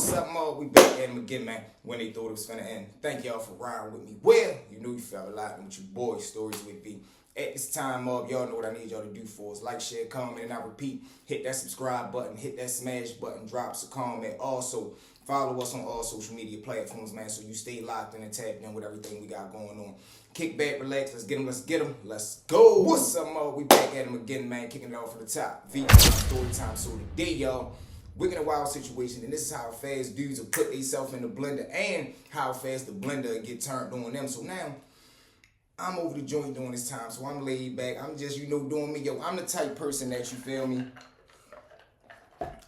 What's up, Mo? We back at him again, man, when they thought it was finna end. Thank y'all for riding with me. Well, you know you felt a lot with your boy, Stories with me. At this time, y'all know what I need y'all to do for us. Like, share, comment, and I repeat, hit that subscribe button, hit that smash button, drop us a comment. Also, follow us on all social media platforms, man, so you stay locked in and tapped in with everything we got going on. Kick back, relax, let's get them, let's go. What's up, Mo? We back at him again, man, kicking it off from the top. Storytime. So today, y'all, we're in a wild situation, and this is how fast dudes will put themselves in the blender and how fast the blender will get turned on them. So now, I'm over the joint during this time, so I'm laid back. I'm just, doing me. Yo, I'm the type person that, you feel me?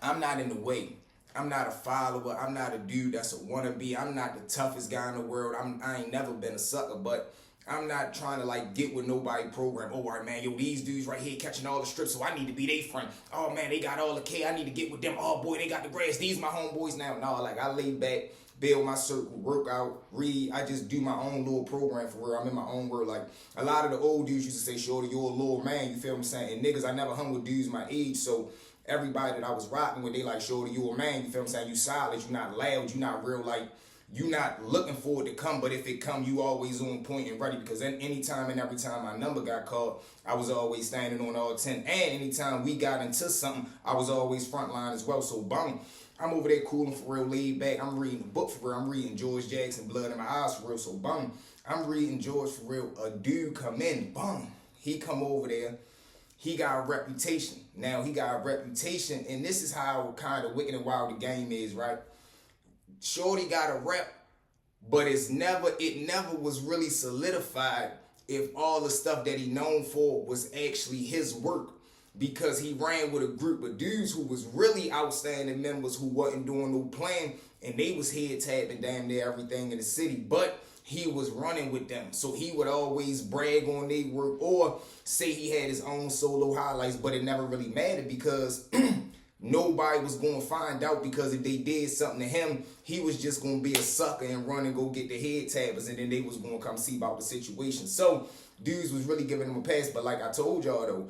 I'm not in the way. I'm not a follower. I'm not a dude that's a wannabe. I'm not the toughest guy in the world. I ain't never been a sucker, but I'm not trying to get with nobody program. Oh, all right, man, yo, these dudes right here catching all the strips, so I need to be their friend. Oh, man, they got all the K. I need to get with them. Oh, boy, they got the grass. These my homeboys now. No, I lay back, build my circle, work out, read. I just do my own little program for real. I'm in my own world. Like, a lot of the old dudes used to say, shorty, you're a little man. You feel what I'm saying? And niggas, I never hung with dudes my age, so everybody that I was rocking with, they like, shorty, you a man. You feel what I'm saying? You solid. You not loud. You not real, you not looking for it to come, but if it come, you always on point and ready, because anytime and every time my number got called, I was always standing on all 10. And anytime we got into something, I was always frontline as well. So, boom, I'm over there cooling for real, laid back. I'm reading a book for real. I'm reading George Jackson, Blood in My Eyes for real. So, boom, I'm reading George for real. A dude come in, boom, he come over there. He got a reputation. Now, he got a reputation, and this is how kind of wicked and wild the game is, right? Shorty got a rep, but it never was really solidified if all the stuff that he known for was actually his work, because he ran with a group of dudes who was really outstanding members who wasn't doing no plan, and they was head tapping damn near everything in the city, but he was running with them. So he would always brag on their work or say he had his own solo highlights, but it never really mattered because nobody was going to find out, because if they did something to him, he was just going to be a sucker and run and go get the head tappers, and then they was going to come see about the situation. So dudes was really giving him a pass, but like I told y'all though,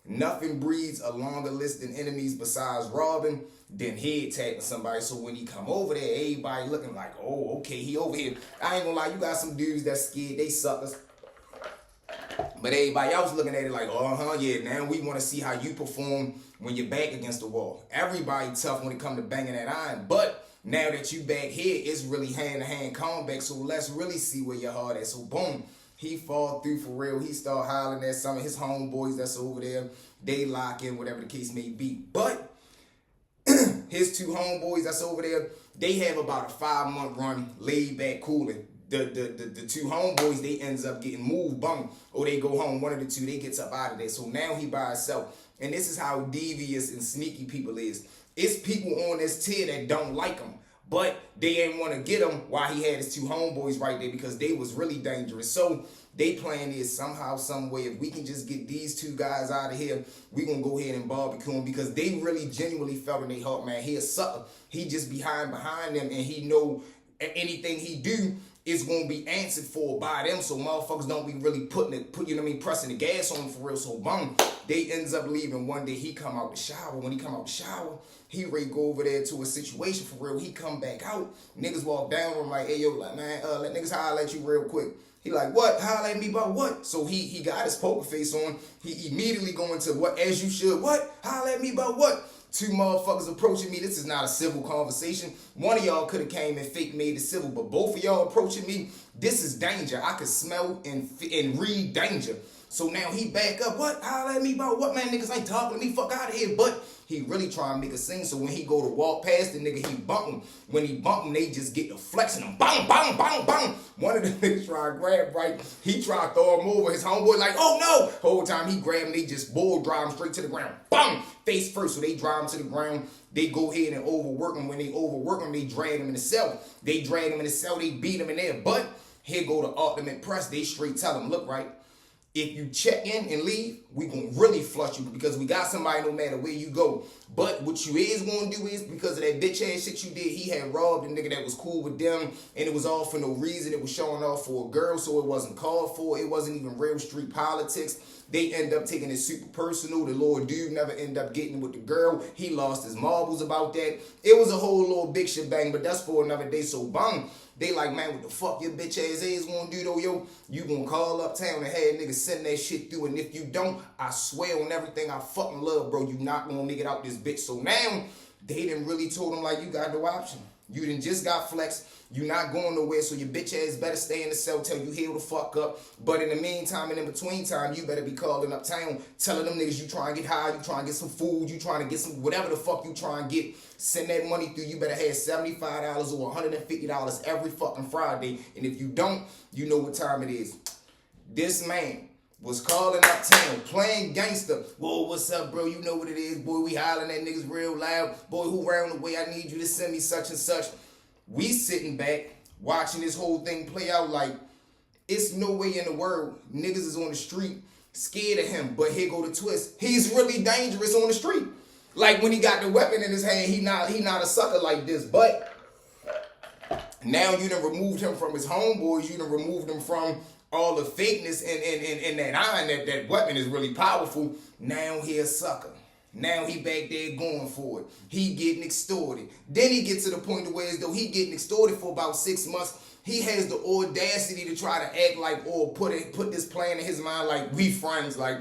nothing breeds a longer list than enemies besides robbing than head tapping somebody. So when he come over there, everybody looking like, oh, okay, he over here. I ain't gonna lie, you got some dudes that's scared, they suckers. But everybody else looking at it like, yeah, now we want to see how you perform when you're back against the wall. Everybody tough when it come to banging that iron, but now that you back here, it's really hand-to-hand combat, so let's really see where your heart at. So boom, he fall through for real. He start hollering at some of his homeboys that's over there. They lock in, whatever the case may be. But his two homeboys that's over there, they have about a 5-month run, laid back, cooling. The two homeboys, they ends up getting moved, bum, or they go home. One of the two, they gets up out of there. So now he by himself. And this is how devious and sneaky people is. It's people on this tier that don't like him, but they ain't want to get him while he had his two homeboys right there, because they was really dangerous. So they plan is somehow, some way, if we can just get these two guys out of here, we gonna go ahead and barbecue him, because they really genuinely felt in their heart, man, he a sucker. He just behind them, and he know anything he do is gonna be answered for by them, so motherfuckers don't be really pressing the gas on him for real. So boom, they ends up leaving. One day he come out the shower. When he come out the shower, he ready go over there to a situation for real. He come back out. Niggas walk down on him like, hey yo, like, man, let niggas holler at you real quick. He like, what? Holler at me about what? So he got his poker face on. He immediately go into what, as you should. What? Holler at me about what? Two motherfuckers approaching me. This is not a civil conversation. One of y'all could have came and fake made it civil, but both of y'all approaching me, this is danger. I could smell and read danger. So now he back up. What? Holler at me about what, man? Niggas ain't talking to me. Fuck out of here. But he really trying to make a scene. So when he go to walk past the nigga, he bump him. When he bump him, they just get the flexing him. Bang, bang, bang, bang. One of the niggas try to grab right. He try to throw him over. His homeboy like, oh no. Whole time he grab him, they just bull drive him straight to the ground. Bang! Face first. So they drive him to the ground. They go ahead and overwork him. When they overwork him, they drag him in the cell. They drag him in the cell. They beat him in there. But here go the ultimate press. They straight tell him, look, right, If you check in and leave, we gonna really flush you because we got somebody no matter where you go. But what you is gonna do is, because of that bitch ass shit you did, he had robbed a nigga that was cool with them, and it was all for no reason. It was showing off for a girl, so it wasn't called for. It wasn't even real street politics. They end up taking it super personal. The little dude never end up getting with the girl. He lost his marbles about that. It was a whole little big shebang, but that's for another day. So bum. They like, man, what the fuck your bitch ass is gonna do though, yo? You gonna call uptown and have niggas send that shit through, and if you don't, I swear on everything I fucking love, bro, you not gonna make it out this bitch. So now, they done really told him, like, you got no option. You done just got flexed. You not going nowhere, so your bitch ass better stay in the cell till you heal the fuck up. But in the meantime and in between time, you better be calling uptown, telling them niggas you trying to get high, you trying to get some food, you trying to get some whatever the fuck you trying to get. Send that money through. You better have $75 or $150 every fucking Friday. And if you don't, you know what time it is. This man was calling uptown, playing gangster. Whoa, what's up, bro? You know what it is, boy. We hollering at niggas real loud. Boy, who round the way? I need you to send me such and such. We sitting back, watching this whole thing play out like it's no way in the world niggas is on the street scared of him. But here go the twist. He's really dangerous on the street. Like when he got the weapon in his hand, he not a sucker like this. But now you done removed him from his homeboys. You done removed him from all the fakeness and that iron, that weapon is really powerful. Now he a sucker. Now he back there going for it. He getting extorted. Then he gets to the point where as though he getting extorted for about 6 months. He has the audacity to try to act like, or put this plan in his mind like we friends, like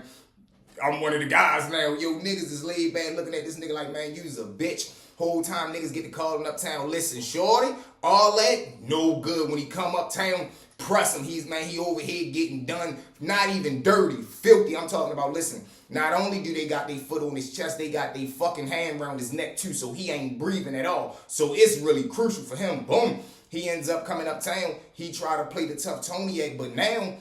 I'm one of the guys now. Yo, niggas is laid back looking at this nigga like, man, you's a bitch. Whole time niggas get to calling uptown. Listen, shorty, all that, no good. When he come uptown, press him. He over here getting done. Not even dirty, filthy. I'm talking about, listen, not only do they got their foot on his chest, they got their fucking hand around his neck too, so he ain't breathing at all. So it's really crucial for him. Boom. He ends up coming uptown. He try to play the tough Tony act, but now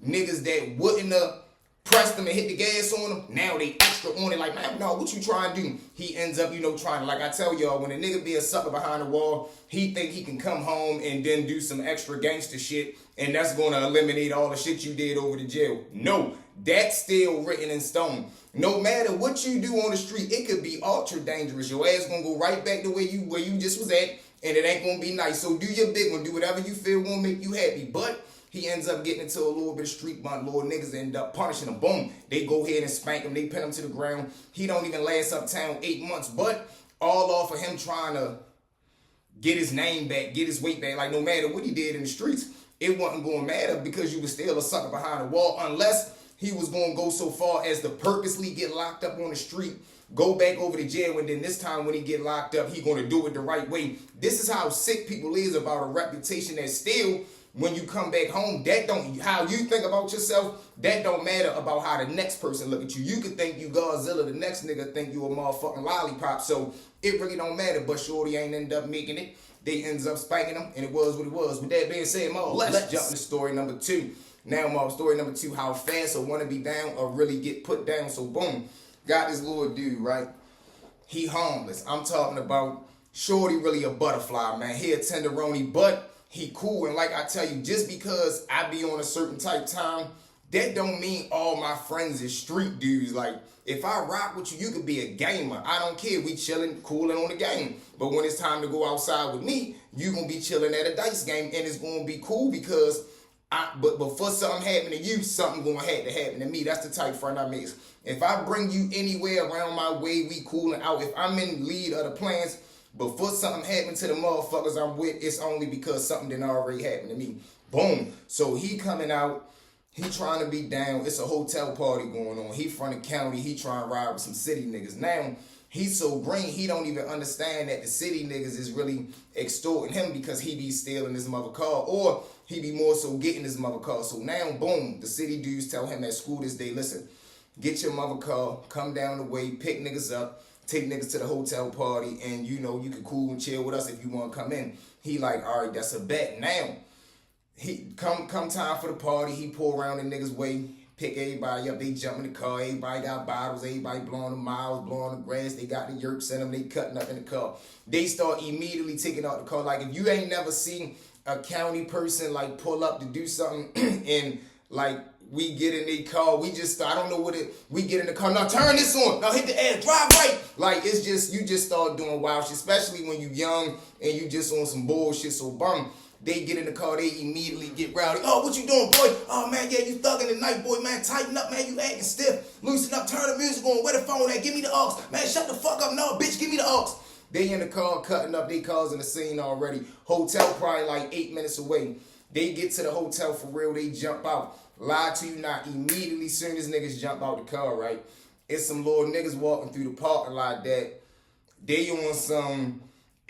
niggas that wouldn't have pressed him and hit the gas on him, now they extra on it like, man, no, what you trying to do? He ends up, trying to, like I tell y'all, when a nigga be a sucker behind the wall, he think he can come home and then do some extra gangster shit, and that's going to eliminate all the shit you did over the jail. No, that's still written in stone. No matter what you do on the street, it could be ultra dangerous. Your ass going to go right back to where you just was at, and it ain't going to be nice. So do your big one. Do whatever you feel will make you happy. But he ends up getting into a little bit of street bond. Little niggas end up punishing him. Boom. They go ahead and spank him. They pin him to the ground. He don't even last uptown 8 months. But all off of him trying to get his name back, get his weight back. Like no matter what he did in the streets, it wasn't going to matter because you was still a sucker behind the wall unless he was going to go so far as to purposely get locked up on the street, go back over to jail, and then this time when he get locked up, he going to do it the right way. This is how sick people is about a reputation that still, when you come back home, that don't, how you think about yourself, that don't matter about how the next person look at you. You could think you Godzilla, the next nigga think you a motherfucking lollipop, so it really don't matter, but shorty ain't end up making it. They ends up spanking him, and it was what it was. With that being said, Mo, let's jump into story number 2. Now, Mo, story number 2, how fast or want to be down or really get put down. So, boom, got this little dude, right? He harmless. I'm talking about shorty really a butterfly, man. He a tenderoni, but he cool. And like I tell you, just because I be on a certain type time, that don't mean all my friends is street dudes. Like, if I rock with you, you could be a gamer. I don't care. We chilling, cooling on the game. But when it's time to go outside with me, you gonna be chilling at a dice game, and it's gonna be cool because but before something happen to you, something gonna have to happen to me. That's the type friend I mix. If I bring you anywhere around my way, we cooling out. If I'm in lead of the plans, before something happen to the motherfuckers I'm with, it's only because something didn't already happen to me. Boom. So he coming out. He trying to be down. It's a hotel party going on. He from the county. He trying to ride with some city niggas. Now, he's so green, he don't even understand that the city niggas is really extorting him because he be stealing his mother car, or he be more so getting his mother car. So now, boom, the city dudes tell him at school this day, listen, get your mother car, come down the way, pick niggas up, take niggas to the hotel party, and you can cool and chill with us if you want to come in. He like, all right, that's a bet. Now, he come time for the party, he pull around the niggas' way, pick everybody up, they jump in the car, everybody got bottles, everybody blowing the miles, blowing the grass, they got the yurts in them, they cutting up in the car. They start immediately taking out the car. Like, if you ain't never seen a county person, like, pull up to do something and, like, We get in the car. We just, I don't know what it, we get in the car. Now turn this on. Now hit the air. Drive right. Like, it's just, you just start doing wild shit, especially when you young and you just on some bullshit. So, they get in the car, they immediately get rowdy. Oh, what you doing, boy? Oh, man, yeah, you thugging tonight, boy, man. Tighten up, man. You acting stiff. Loosen up. Turn the music on. Where the phone at? Give me the aux. Man, shut the fuck up. No, bitch, give me the aux. They in the car cutting up. They causing the scene already. Hotel probably like 8 minutes away. They get to the hotel for real. They jump out. Lie to you not. Immediately, soon as niggas jump out the car, right? It's some little niggas walking through the parking lot that they on some...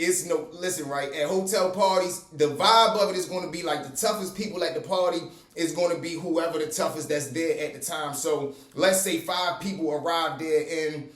It's no, listen, right, at hotel parties, the vibe of it is going to be like the toughest people at the party is going to be whoever the toughest that's there at the time. So let's say 5 people arrive there and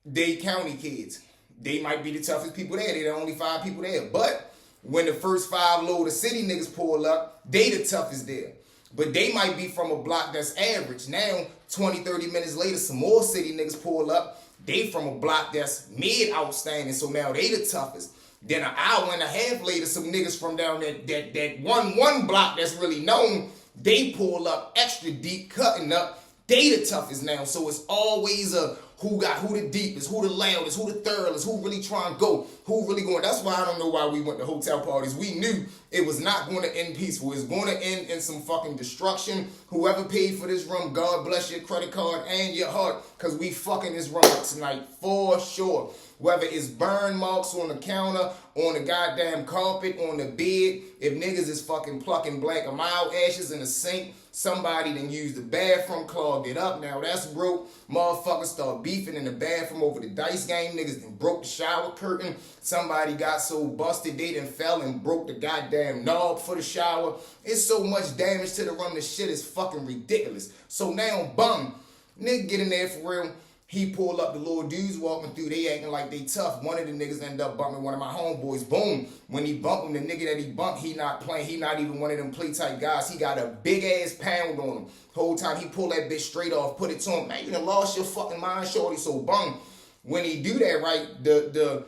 they county kids. They might be the toughest people there. They're the only 5 people there. But when the first 5 load of city niggas pull up, they the toughest there. But they might be from a block that's average. Now, 20, 30 minutes later, some more city niggas pull up. They from a block that's mid outstanding, so now they the toughest. Then an hour and a half later, some niggas from down that one block that's really known, they pull up extra deep, cutting up. They the toughest now. So it's always a who the deepest, who the loudest, who the thoroughest, who really trying to go, who really going. That's why I don't know why we went to hotel parties. We knew it was not going to end peaceful. It's going to end in some fucking destruction. Whoever paid for this room, God bless your credit card and your heart, because we fucking this room up tonight for sure. Whether it's burn marks on the counter, on the goddamn carpet, on the bed, if niggas is fucking plucking black or mild ashes in the sink, somebody done used the bathroom, clogged it up. Now that's broke. Motherfuckers start beefing in the bathroom over the dice game. Niggas done broke the shower curtain. Somebody got so busted they done fell and broke the goddamn knob for the shower. It's so much damage to the room. The shit is fucking ridiculous. So now, nigga get in there for real. He pulled up, the little dudes walking through, they acting like they tough. One of the niggas ended up bumping one of my homeboys. Boom. When he bumped him, the nigga that he bumped, he not playing. He not even one of them play type guys. He got a big ass pound on him. Whole time he pulled that bitch straight off, put it to him. Man, you done lost your fucking mind, shorty. So when he do that, right, the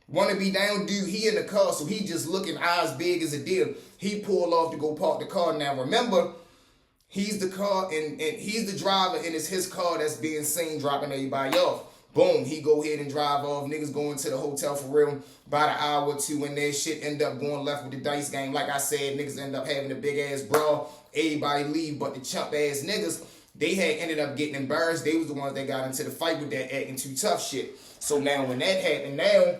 wanna be down dude, he in the car, so he just looking eyes big as a deer. He pulled off to go park the car. Now remember, he's the car and he's the driver, and it's his car that's being seen dropping everybody off. Boom, he go ahead and drive off. Niggas going to the hotel for real. About an hour or two, and their shit end up going left with the dice game. Like I said, niggas end up having a big ass brawl. Everybody leave, but the chump ass niggas, they had ended up getting embarrassed. They was the ones that got into the fight with that acting too tough shit. So now when that happened, now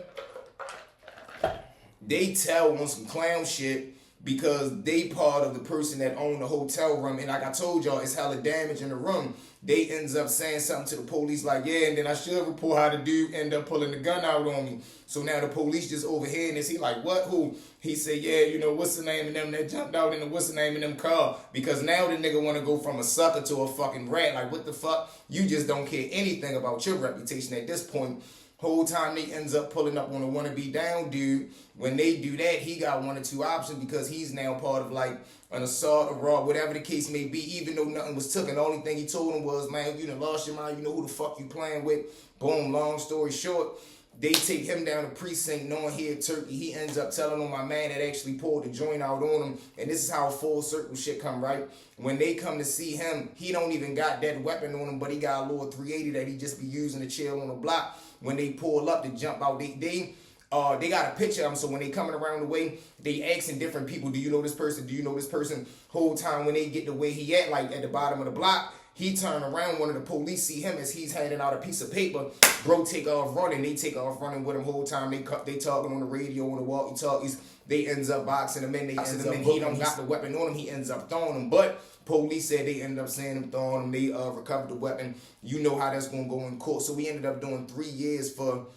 they tell on some clown shit, because they part of the person that owned the hotel room. And like I told y'all, it's hella damage in the room. They ends up saying something to the police like, yeah, and then I should report how the dude end up pulling the gun out on me. So now the police just overhearing this. He like, what, who? He said, yeah, you know, what's the name of them that jumped out in the what's the name of them car? Because now the nigga want to go from a sucker to a fucking rat. Like, what the fuck? You just don't care anything about your reputation at this point. Whole time they ends up pulling up on a wanna-be down dude. When they do that, he got 1 or 2 options, because he's now part of like an assault, a raw, whatever the case may be, even though nothing was took. And the only thing he told him was, man, you done lost your mind, you know who the fuck you playing with. Boom, long story short, they take him down to precinct knowing he had turkey. He ends up telling on my man that actually pulled the joint out on him. And this is how full circle shit come, right? When they come to see him, he don't even got that weapon on him, but he got a little 380 that he just be using to chill on the block. When they pull up to jump out, they got a picture of him. So when they coming around the way, they asking different people, do you know this person? Do you know this person? Whole time when they get the way he at, like at the bottom of the block, he turn around. One of the police see him as he's handing out a piece of paper. Bro take off running. They take off running with him. Whole time they talking on the radio, on the walkie-talkies. They ends up boxing him in. He don't got the weapon on him. He ends up throwing him. But police said they ended up saying him throwing him. They recovered the weapon. You know how that's gonna go in court. So we ended up doing 3 years for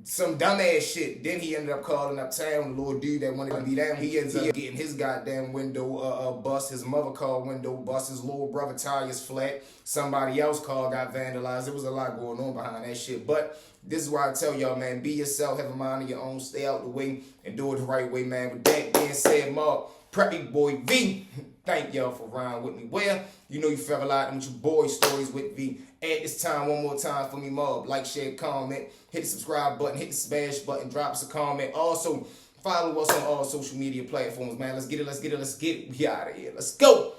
some dumbass shit. Then he ended up calling up town, the little dude that wanted to be down. He ends up getting his goddamn window bust, his mother car window bust, his little brother tires flat. Somebody else's car got vandalized. There was a lot going on behind that shit. But this is why I tell y'all, man, be yourself, have a mind of your own, stay out the way, and do it the right way, man. With that being said, Mark, Preppy Boy V, thank y'all for riding with me. Well, you know you forever lied with your boy stories with V. At this time, one more time for me, Mob. Like, share, comment, hit the subscribe button, hit the smash button, drop us a comment. Also, follow us on all social media platforms, man. Let's get it. We out of here. Let's go.